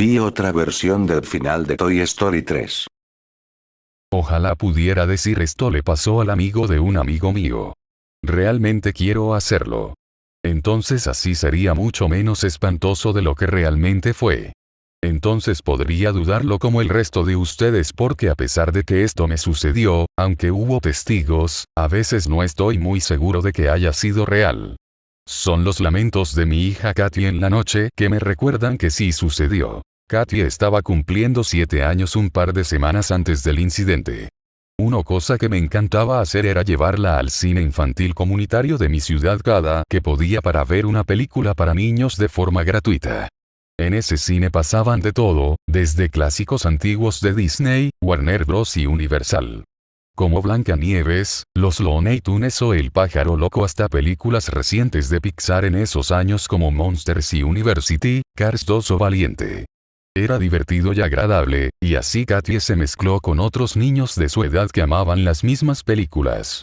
Vi otra versión del final de Toy Story 3. Ojalá pudiera decir esto le pasó al amigo de un amigo mío. Realmente quiero hacerlo. Entonces así sería mucho menos espantoso de lo que realmente fue. Entonces podría dudarlo como el resto de ustedes porque a pesar de que esto me sucedió, aunque hubo testigos, a veces no estoy muy seguro de que haya sido real. Son los lamentos de mi hija Katy en la noche que me recuerdan que sí sucedió. Katy estaba cumpliendo 7 años un par de semanas antes del incidente. Una cosa que me encantaba hacer era llevarla al cine infantil comunitario de mi ciudad cada que podía para ver una película para niños de forma gratuita. En ese cine pasaban de todo, desde clásicos antiguos de Disney, Warner Bros. Y Universal, como Blancanieves, Los Looney Tunes o El Pájaro Loco, hasta películas recientes de Pixar en esos años como Monsters y University, Cars 2 o Valiente. Era divertido y agradable, y así Katy se mezcló con otros niños de su edad que amaban las mismas películas.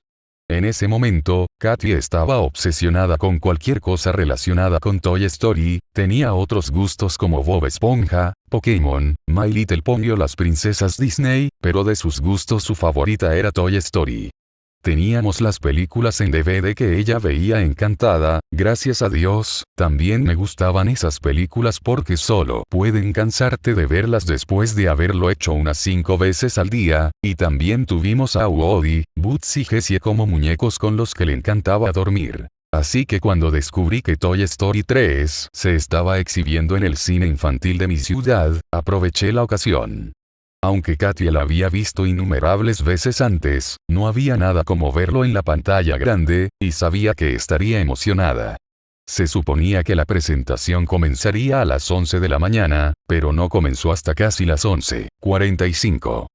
En ese momento, Katy estaba obsesionada con cualquier cosa relacionada con Toy Story, tenía otros gustos como Bob Esponja, Pokémon, My Little Pony o las princesas Disney, pero de sus gustos su favorita era Toy Story. Teníamos las películas en DVD que ella veía encantada, gracias a Dios. También me gustaban esas películas porque solo pueden cansarte de verlas después de haberlo hecho unas 5 veces al día, y también tuvimos a Woody, Buzz y Jessie como muñecos con los que le encantaba dormir. Así que cuando descubrí que Toy Story 3 se estaba exhibiendo en el cine infantil de mi ciudad, aproveché la ocasión. Aunque Katy la había visto innumerables veces antes, no había nada como verlo en la pantalla grande, y sabía que estaría emocionada. Se suponía que la presentación comenzaría a las 11 de la mañana, pero no comenzó hasta casi las 11:45.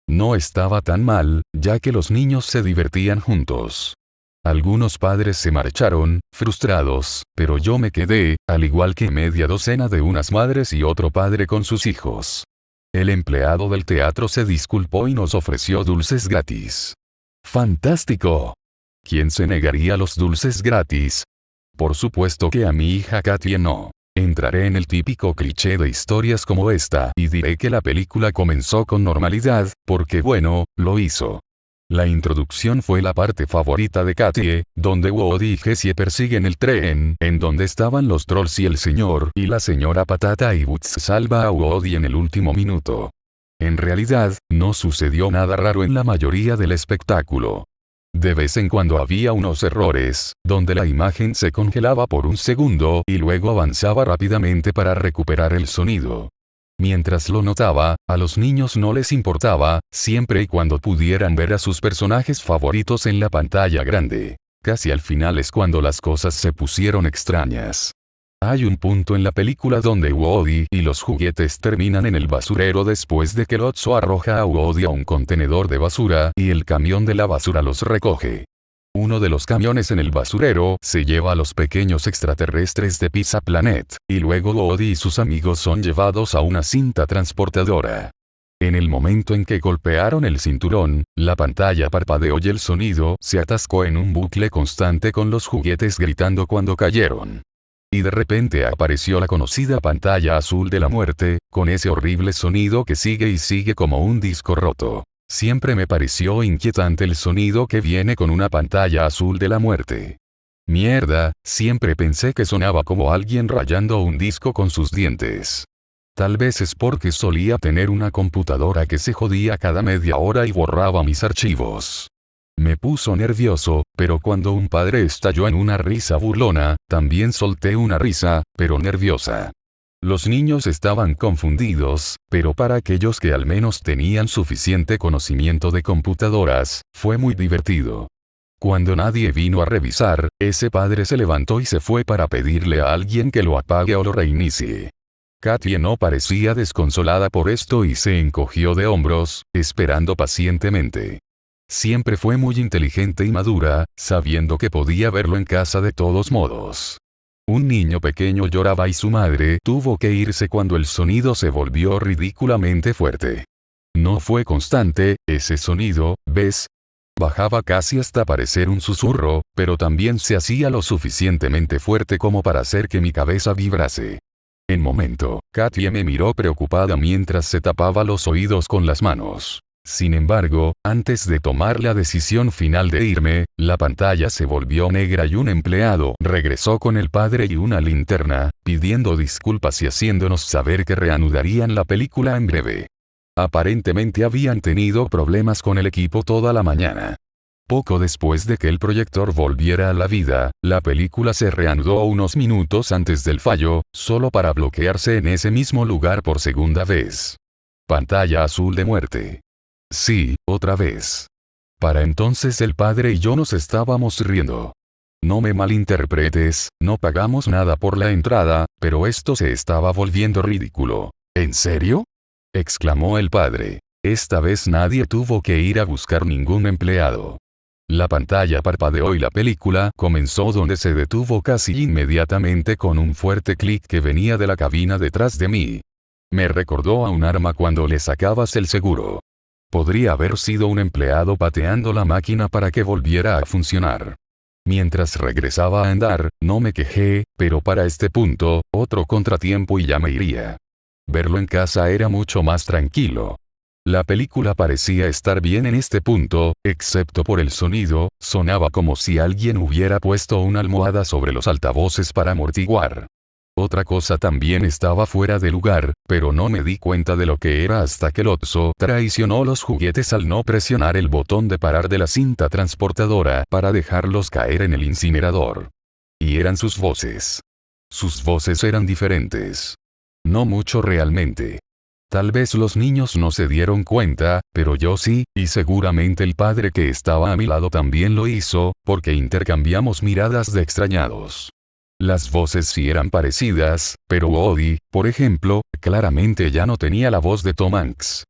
No estaba tan mal, ya que los niños se divertían juntos. Algunos padres se marcharon, frustrados, pero yo me quedé, al igual que media docena de unas madres y otro padre con sus hijos. El empleado del teatro se disculpó y nos ofreció dulces gratis. ¡Fantástico! ¿Quién se negaría a los dulces gratis? Por supuesto que a mi hija Katy no. Entraré en el típico cliché de historias como esta y diré que la película comenzó con normalidad, porque bueno, lo hizo. La introducción fue la parte favorita de Katy, donde Woody y Jessie persiguen el tren, en donde estaban los trolls y el señor y la señora Patata, y Buzz salva a Woody en el último minuto. En realidad, no sucedió nada raro en la mayoría del espectáculo. De vez en cuando había unos errores, donde la imagen se congelaba por un segundo y luego avanzaba rápidamente para recuperar el sonido. Mientras lo notaba, a los niños no les importaba, siempre y cuando pudieran ver a sus personajes favoritos en la pantalla grande. Casi al final es cuando las cosas se pusieron extrañas. Hay un punto en la película donde Woody y los juguetes terminan en el basurero después de que Lotso arroja a Woody a un contenedor de basura y el camión de la basura los recoge. Uno de los camiones en el basurero se lleva a los pequeños extraterrestres de Pizza Planet, y luego Woody y sus amigos son llevados a una cinta transportadora. En el momento en que golpearon el cinturón, la pantalla parpadeó y el sonido se atascó en un bucle constante con los juguetes gritando cuando cayeron. Y de repente apareció la conocida pantalla azul de la muerte, con ese horrible sonido que sigue y sigue como un disco roto. Siempre me pareció inquietante el sonido que viene con una pantalla azul de la muerte. Mierda, siempre pensé que sonaba como alguien rayando un disco con sus dientes. Tal vez es porque solía tener una computadora que se jodía cada media hora y borraba mis archivos. Me puso nervioso, pero cuando un padre estalló en una risa burlona, también solté una risa, pero nerviosa. Los niños estaban confundidos, pero para aquellos que al menos tenían suficiente conocimiento de computadoras, fue muy divertido. Cuando nadie vino a revisar, ese padre se levantó y se fue para pedirle a alguien que lo apague o lo reinicie. Katy no parecía desconsolada por esto y se encogió de hombros, esperando pacientemente. Siempre fue muy inteligente y madura, sabiendo que podía verlo en casa de todos modos. Un niño pequeño lloraba y su madre tuvo que irse cuando el sonido se volvió ridículamente fuerte. No fue constante, ese sonido, ¿ves? Bajaba casi hasta parecer un susurro, pero también se hacía lo suficientemente fuerte como para hacer que mi cabeza vibrase. En momento, Katie me miró preocupada mientras se tapaba los oídos con las manos. Sin embargo, antes de tomar la decisión final de irme, la pantalla se volvió negra y un empleado regresó con el padre y una linterna, pidiendo disculpas y haciéndonos saber que reanudarían la película en breve. Aparentemente habían tenido problemas con el equipo toda la mañana. Poco después de que el proyector volviera a la vida, la película se reanudó unos minutos antes del fallo, solo para bloquearse en ese mismo lugar por segunda vez. Pantalla azul de muerte. Sí, otra vez. Para entonces el padre y yo nos estábamos riendo. No me malinterpretes, no pagamos nada por la entrada, pero esto se estaba volviendo ridículo. ¿En serio?, exclamó el padre. Esta vez nadie tuvo que ir a buscar ningún empleado. La pantalla parpadeó y la película comenzó donde se detuvo casi inmediatamente con un fuerte clic que venía de la cabina detrás de mí. Me recordó a un arma cuando le sacabas el seguro. Podría haber sido un empleado pateando la máquina para que volviera a funcionar. Mientras regresaba a andar, no me quejé, pero para este punto, otro contratiempo y ya me iría. Verlo en casa era mucho más tranquilo. La película parecía estar bien en este punto, excepto por el sonido, sonaba como si alguien hubiera puesto una almohada sobre los altavoces para amortiguar. Otra cosa también estaba fuera de lugar, pero no me di cuenta de lo que era hasta que Lotso traicionó los juguetes al no presionar el botón de parar de la cinta transportadora para dejarlos caer en el incinerador. Y eran sus voces. Sus voces eran diferentes. No mucho realmente. Tal vez los niños no se dieron cuenta, pero yo sí, y seguramente el padre que estaba a mi lado también lo hizo, porque intercambiamos miradas de extrañados. Las voces sí eran parecidas, pero Woody, por ejemplo, claramente ya no tenía la voz de Tom Hanks.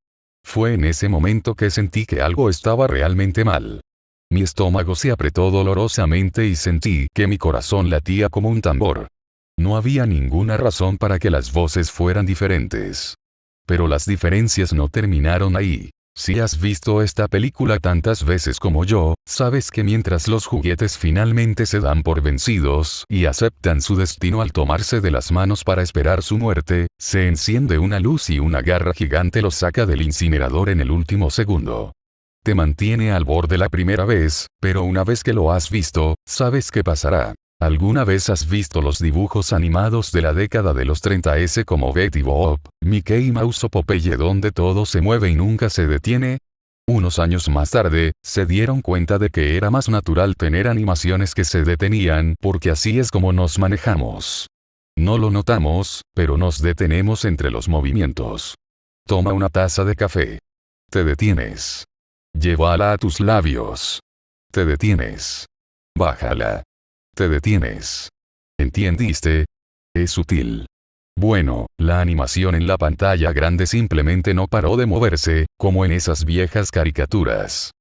Fue en ese momento que sentí que algo estaba realmente mal. Mi estómago se apretó dolorosamente y sentí que mi corazón latía como un tambor. No había ninguna razón para que las voces fueran diferentes. Pero las diferencias no terminaron ahí. Si has visto esta película tantas veces como yo, sabes que mientras los juguetes finalmente se dan por vencidos y aceptan su destino al tomarse de las manos para esperar su muerte, se enciende una luz y una garra gigante los saca del incinerador en el último segundo. Te mantiene al borde la primera vez, pero una vez que lo has visto, sabes qué pasará. ¿Alguna vez has visto los dibujos animados de la década de los 30s como Betty Boop, Mickey Mouse o Popeye donde todo se mueve y nunca se detiene? Unos años más tarde, se dieron cuenta de que era más natural tener animaciones que se detenían porque así es como nos manejamos. No lo notamos, pero nos detenemos entre los movimientos. Toma una taza de café. Te detienes. Llévala a tus labios. Te detienes. Bájala. Te detienes. ¿Entendiste? Es sutil. Bueno, la animación en la pantalla grande simplemente no paró de moverse, como en esas viejas caricaturas.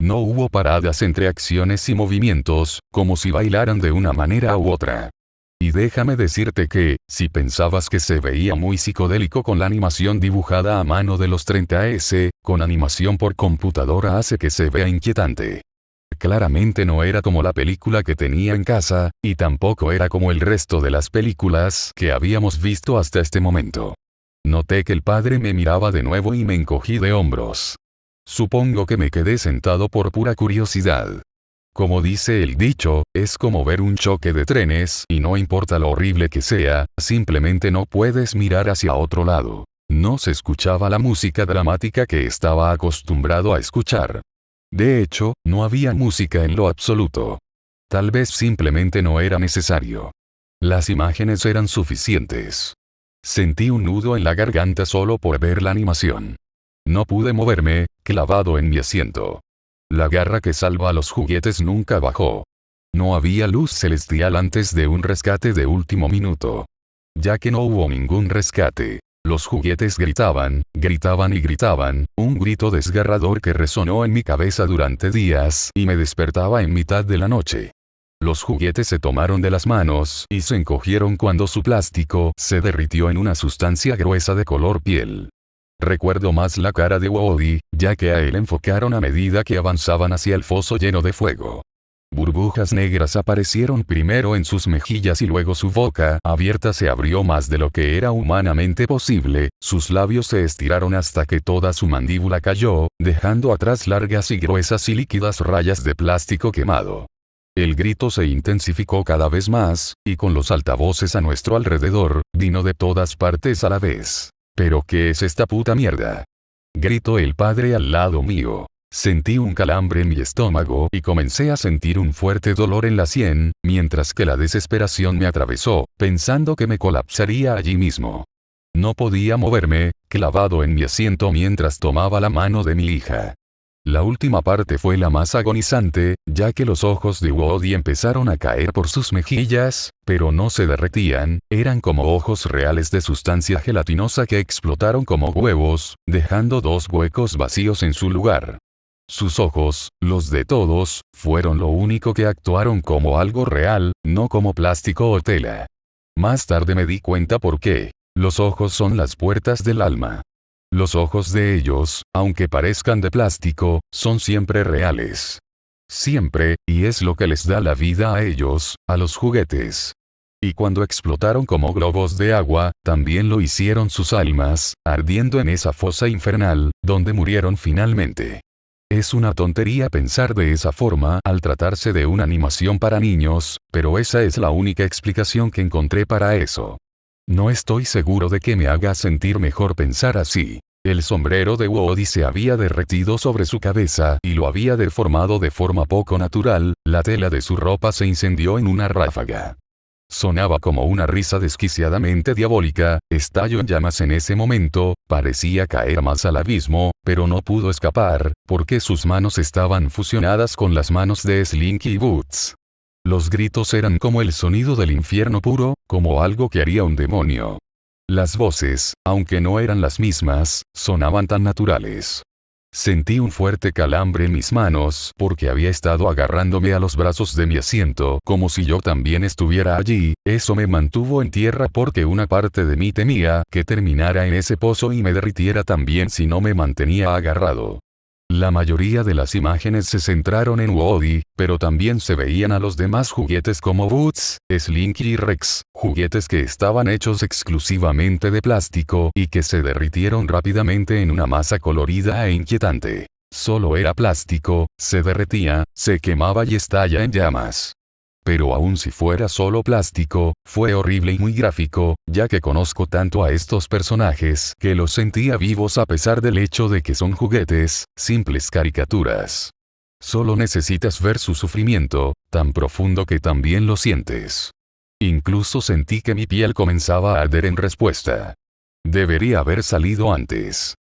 No hubo paradas entre acciones y movimientos, como si bailaran de una manera u otra. Y déjame decirte que, si pensabas que se veía muy psicodélico con la animación dibujada a mano de los 30s, con animación por computadora hace que se vea inquietante. Claramente no era como la película que tenía en casa, y tampoco era como el resto de las películas que habíamos visto hasta este momento. Noté que el padre me miraba de nuevo y me encogí de hombros. Supongo que me quedé sentado por pura curiosidad. Como dice el dicho, es como ver un choque de trenes y no importa lo horrible que sea, simplemente no puedes mirar hacia otro lado. No se escuchaba la música dramática que estaba acostumbrado a escuchar. De hecho, no había música en lo absoluto. Tal vez simplemente no era necesario. Las imágenes eran suficientes. Sentí un nudo en la garganta solo por ver la animación. No pude moverme, clavado en mi asiento. La garra que salva a los juguetes nunca bajó. No había luz celestial antes de un rescate de último minuto. Ya que no hubo ningún rescate. Los juguetes gritaban, gritaban y gritaban, un grito desgarrador que resonó en mi cabeza durante días y me despertaba en mitad de la noche. Los juguetes se tomaron de las manos y se encogieron cuando su plástico se derritió en una sustancia gruesa de color piel. Recuerdo más la cara de Woody, ya que a él enfocaron a medida que avanzaban hacia el foso lleno de fuego. Burbujas negras aparecieron primero en sus mejillas y luego su boca abierta se abrió más de lo que era humanamente posible, sus labios se estiraron hasta que toda su mandíbula cayó, dejando atrás largas y gruesas y líquidas rayas de plástico quemado. El grito se intensificó cada vez más, y con los altavoces a nuestro alrededor, vino de todas partes a la vez. ¿Pero qué es esta puta mierda?, gritó el padre al lado mío. Sentí un calambre en mi estómago y comencé a sentir un fuerte dolor en la sien, mientras que la desesperación me atravesó, pensando que me colapsaría allí mismo. No podía moverme, clavado en mi asiento mientras tomaba la mano de mi hija. La última parte fue la más agonizante, ya que los ojos de Woody empezaron a caer por sus mejillas, pero no se derretían, eran como ojos reales de sustancia gelatinosa que explotaron como huevos, dejando 2 huecos vacíos en su lugar. Sus ojos, los de todos, fueron lo único que actuaron como algo real, no como plástico o tela. Más tarde me di cuenta por qué. Los ojos son las puertas del alma. Los ojos de ellos, aunque parezcan de plástico, son siempre reales. Siempre, y es lo que les da la vida a ellos, a los juguetes. Y cuando explotaron como globos de agua, también lo hicieron sus almas, ardiendo en esa fosa infernal, donde murieron finalmente. Es una tontería pensar de esa forma al tratarse de una animación para niños, pero esa es la única explicación que encontré para eso. No estoy seguro de que me haga sentir mejor pensar así. El sombrero de Woody se había derretido sobre su cabeza y lo había deformado de forma poco natural, la tela de su ropa se incendió en una ráfaga. Sonaba como una risa desquiciadamente diabólica, estalló en llamas en ese momento, parecía caer más al abismo, pero no pudo escapar, porque sus manos estaban fusionadas con las manos de Slinky Boots. Los gritos eran como el sonido del infierno puro, como algo que haría un demonio. Las voces, aunque no eran las mismas, sonaban tan naturales. Sentí un fuerte calambre en mis manos porque había estado agarrándome a los brazos de mi asiento como si yo también estuviera allí, eso me mantuvo en tierra porque una parte de mí temía que terminara en ese pozo y me derritiera también si no me mantenía agarrado. La mayoría de las imágenes se centraron en Woody, pero también se veían a los demás juguetes como Boots, Slinky y Rex, juguetes que estaban hechos exclusivamente de plástico y que se derritieron rápidamente en una masa colorida e inquietante. Solo era plástico, se derretía, se quemaba y estalla en llamas. Pero aun si fuera solo plástico, fue horrible y muy gráfico, ya que conozco tanto a estos personajes que los sentía vivos a pesar del hecho de que son juguetes, simples caricaturas. Solo necesitas ver su sufrimiento, tan profundo que también lo sientes. Incluso sentí que mi piel comenzaba a arder en respuesta. Debería haber salido antes.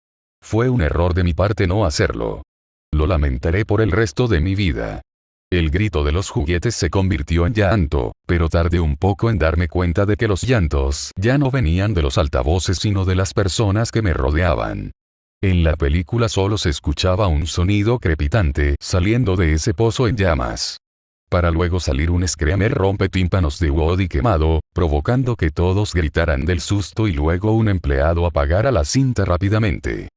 Fue un error de mi parte no hacerlo. Lo lamentaré por el resto de mi vida. El grito de los juguetes se convirtió en llanto, pero tardé un poco en darme cuenta de que los llantos ya no venían de los altavoces sino de las personas que me rodeaban. En la película solo se escuchaba un sonido crepitante saliendo de ese pozo en llamas. Para luego salir un screamer rompetímpanos de Woody quemado, provocando que todos gritaran del susto y luego un empleado apagara la cinta rápidamente.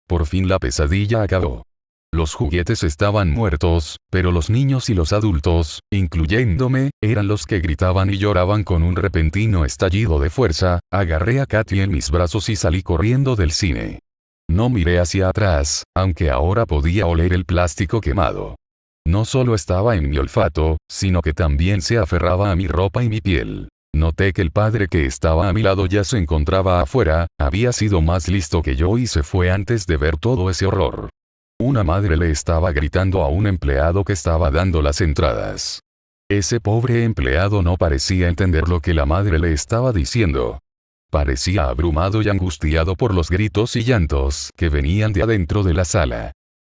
Por fin la pesadilla acabó. Los juguetes estaban muertos, pero los niños y los adultos, incluyéndome, eran los que gritaban y lloraban con un repentino estallido de fuerza. Agarré a Katy en mis brazos y salí corriendo del cine. No miré hacia atrás, aunque ahora podía oler el plástico quemado. No solo estaba en mi olfato, sino que también se aferraba a mi ropa y mi piel. Noté que el padre que estaba a mi lado ya se encontraba afuera, había sido más listo que yo y se fue antes de ver todo ese horror. Una madre le estaba gritando a un empleado que estaba dando las entradas. Ese pobre empleado no parecía entender lo que la madre le estaba diciendo. Parecía abrumado y angustiado por los gritos y llantos que venían de adentro de la sala.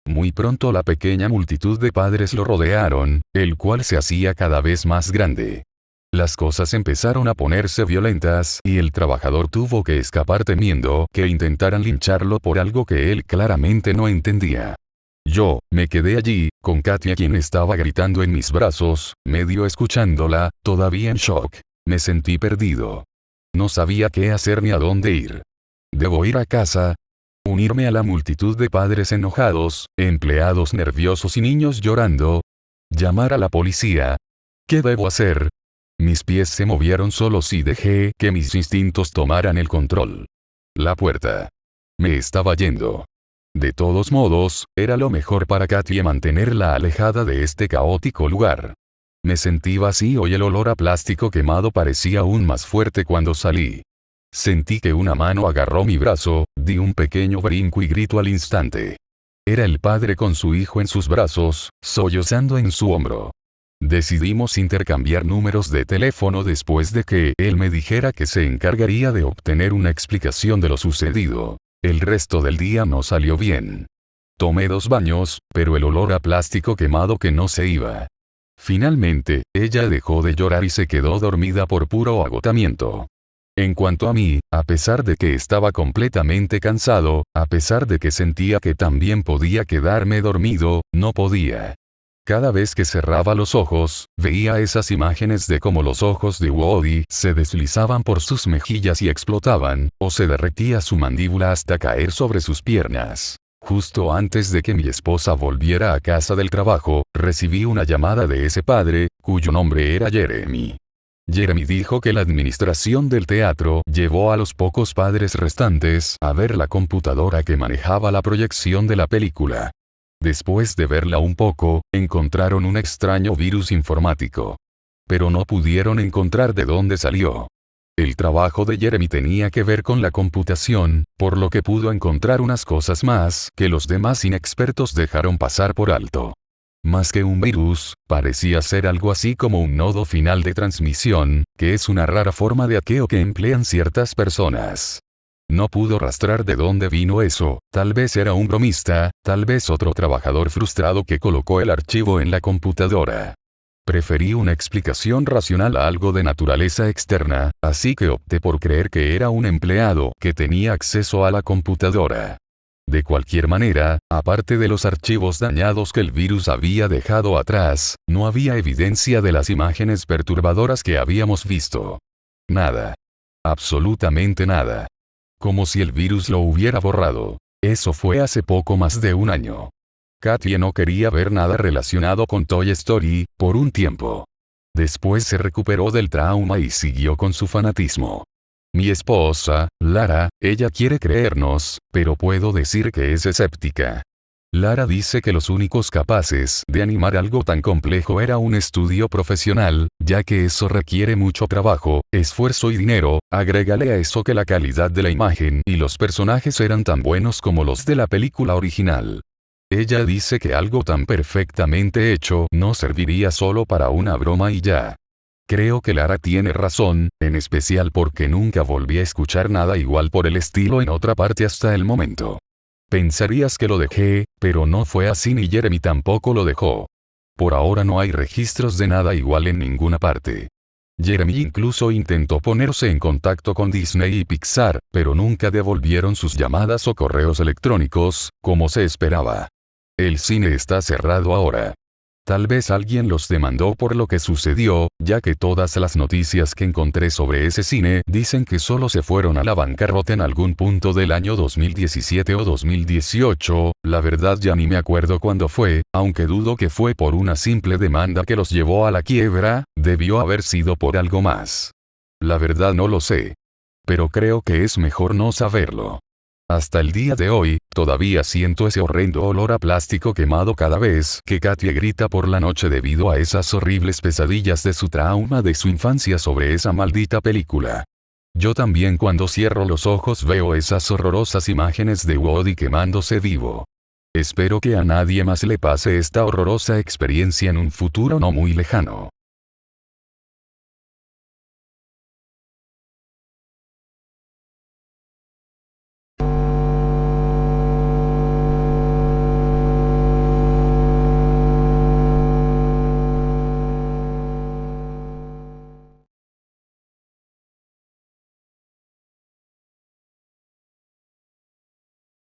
Muy pronto la pequeña multitud de padres lo rodearon, el cual se hacía cada vez más grande. Las cosas empezaron a ponerse violentas y el trabajador tuvo que escapar temiendo que intentaran lincharlo por algo que él claramente no entendía. Yo, me quedé allí, con Katia quien estaba gritando en mis brazos, medio escuchándola, todavía en shock. Me sentí perdido. No sabía qué hacer ni a dónde ir. ¿Debo ir a casa? ¿Unirme a la multitud de padres enojados, empleados nerviosos y niños llorando? ¿Llamar a la policía? ¿Qué debo hacer? Mis pies se movieron solos y dejé que mis instintos tomaran el control. La puerta. Me estaba yendo. De todos modos, era lo mejor para Katie mantenerla alejada de este caótico lugar. Me sentí vacío y el olor a plástico quemado parecía aún más fuerte cuando salí. Sentí que una mano agarró mi brazo, di un pequeño brinco y grito al instante. Era el padre con su hijo en sus brazos, sollozando en su hombro. Decidimos intercambiar números de teléfono después de que él me dijera que se encargaría de obtener una explicación de lo sucedido. El resto del día no salió bien. Tomé 2 baños, pero el olor a plástico quemado que no se iba. Finalmente, ella dejó de llorar y se quedó dormida por puro agotamiento. En cuanto a mí, a pesar de que estaba completamente cansado, a pesar de que sentía que también podía quedarme dormido, no podía. Cada vez que cerraba los ojos, veía esas imágenes de cómo los ojos de Woody se deslizaban por sus mejillas y explotaban, o se derretía su mandíbula hasta caer sobre sus piernas. Justo antes de que mi esposa volviera a casa del trabajo, recibí una llamada de ese padre, cuyo nombre era Jeremy. Jeremy dijo que la administración del teatro llevó a los pocos padres restantes a ver la computadora que manejaba la proyección de la película. Después de verla un poco, encontraron un extraño virus informático. Pero no pudieron encontrar de dónde salió. El trabajo de Jeremy tenía que ver con la computación, por lo que pudo encontrar unas cosas más que los demás inexpertos dejaron pasar por alto. Más que un virus, parecía ser algo así como un nodo final de transmisión, que es una rara forma de hackeo que emplean ciertas personas. No pudo rastrear de dónde vino eso, tal vez era un bromista, tal vez otro trabajador frustrado que colocó el archivo en la computadora. Preferí una explicación racional a algo de naturaleza externa, así que opté por creer que era un empleado que tenía acceso a la computadora. De cualquier manera, aparte de los archivos dañados que el virus había dejado atrás, no había evidencia de las imágenes perturbadoras que habíamos visto. Nada. Absolutamente nada. Como si el virus lo hubiera borrado. Eso fue hace poco más de un año. Katie no quería ver nada relacionado con Toy Story, por un tiempo. Después se recuperó del trauma y siguió con su fanatismo. Mi esposa, Lara, ella quiere creernos, pero puedo decir que es escéptica. Lara dice que los únicos capaces de animar algo tan complejo era un estudio profesional, ya que eso requiere mucho trabajo, esfuerzo y dinero. Agrégale a eso que la calidad de la imagen y los personajes eran tan buenos como los de la película original. Ella dice que algo tan perfectamente hecho no serviría solo para una broma y ya. Creo que Lara tiene razón, en especial porque nunca volví a escuchar nada igual por el estilo en otra parte hasta el momento. Pensarías que lo dejé, pero no fue así ni Jeremy tampoco lo dejó. Por ahora no hay registros de nada igual en ninguna parte. Jeremy incluso intentó ponerse en contacto con Disney y Pixar, pero nunca devolvieron sus llamadas o correos electrónicos, como se esperaba. El cine está cerrado ahora. Tal vez alguien los demandó por lo que sucedió, ya que todas las noticias que encontré sobre ese cine dicen que solo se fueron a la bancarrota en algún punto del año 2017 o 2018, la verdad ya ni me acuerdo cuándo fue, aunque dudo que fue por una simple demanda que los llevó a la quiebra, debió haber sido por algo más. La verdad no lo sé. Pero creo que es mejor no saberlo. Hasta el día de hoy, todavía siento ese horrendo olor a plástico quemado cada vez que Katie grita por la noche debido a esas horribles pesadillas de su trauma de su infancia sobre esa maldita película. Yo también cuando cierro los ojos veo esas horrorosas imágenes de Woody quemándose vivo. Espero que a nadie más le pase esta horrorosa experiencia en un futuro no muy lejano.